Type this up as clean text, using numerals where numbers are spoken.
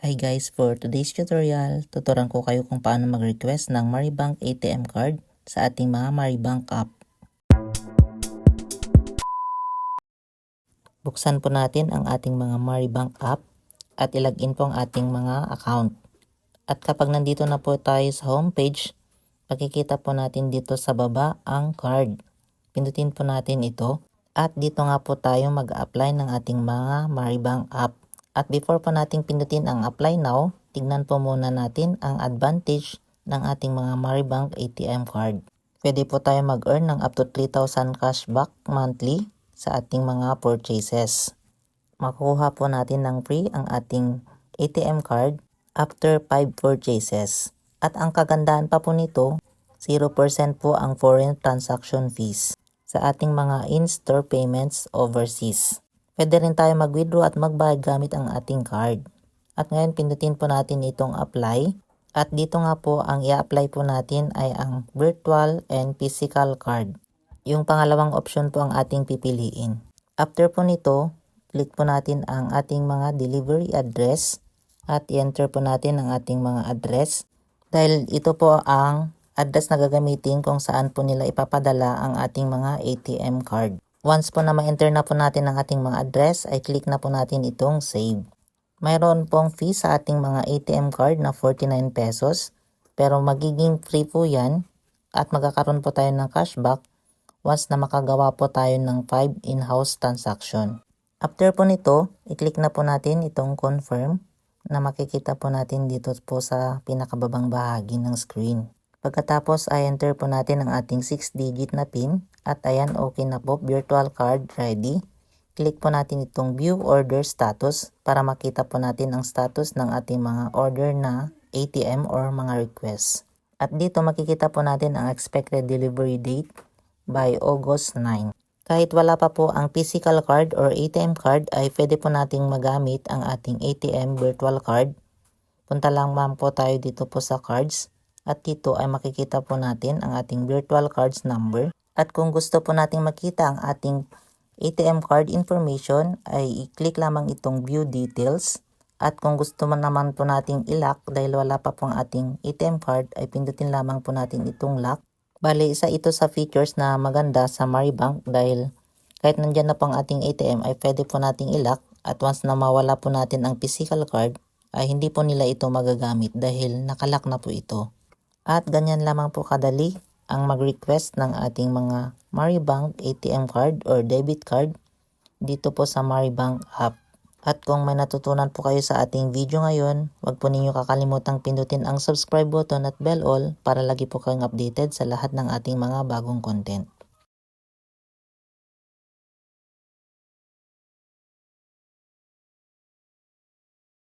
Hi guys, for today's tutorial, tuturuan ko kayo kung paano mag-request ng Maribank ATM card sa ating mga Maribank app. Buksan po natin ang ating mga Maribank app at ilagin po ang ating mga account. At kapag nandito na po tayo sa homepage, makikita po natin dito sa baba ang card. Pindutin po natin ito at dito nga po tayo mag-apply ng ating mga Maribank app. At before pa natin pindutin ang apply now, tignan po muna natin ang advantage ng ating mga Maribank ATM card. Pwede po tayo mag-earn ng up to 3,000 cashback monthly sa ating mga purchases. Makukuha po natin ng free ang ating ATM card after 5 purchases. At ang kagandahan pa po nito, 0% po ang foreign transaction fees sa ating mga in-store payments overseas. Pwede rin tayo mag-withdraw at magbayad gamit ang ating card. At ngayon pindutin po natin itong apply. At dito nga po ang i-apply po natin ay ang virtual and physical card. Yung pangalawang option po ang ating pipiliin. After po nito, click po natin ang ating mga delivery address at i-enter po natin ang ating mga address. Dahil ito po ang address na gagamitin kung saan po nila ipapadala ang ating mga ATM card. Once po na ma-enter na po natin ang ating mga address, ay click na po natin itong save. Mayroon pong fee sa ating mga ATM card na 49 pesos, pero magiging free po yan at magkakaroon po tayo ng cashback once na makagawa po tayo ng 5 in-house transaction. After po nito, i-click na po natin itong confirm na makikita po natin dito po sa pinakababang bahagi ng screen. Pagkatapos ay enter po natin ang ating 6-digit na PIN at ayan, okay na po, virtual card ready. Click po natin itong view order status para makita po natin ang status ng ating mga order na ATM or mga requests. At dito makikita po natin ang expected delivery date by August 9. Kahit wala pa po ang physical card or ATM card ay pwede po nating magamit ang ating ATM virtual card. Punta lang po tayo dito po sa cards. At dito ay makikita po natin ang ating virtual cards number. At kung gusto po nating makita ang ating ATM card information ay i-click lamang itong view details. At kung gusto naman po nating i-lock dahil wala pa pong ating ATM card ay pindutin lamang po natin itong lock. Bali, isa ito sa features na maganda sa Maribank dahil kahit nandyan na po ang ating ATM ay pwede po nating i-lock. At once na mawala po natin ang physical card ay hindi po nila ito magagamit dahil nakalock na po ito. At ganyan lamang po kadali ang mag-request ng ating mga Maribank ATM card or debit card dito po sa Maribank app. At kung may natutunan po kayo sa ating video ngayon, huwag po ninyo kakalimutang pindutin ang subscribe button at bell all para lagi po kayong updated sa lahat ng ating mga bagong content.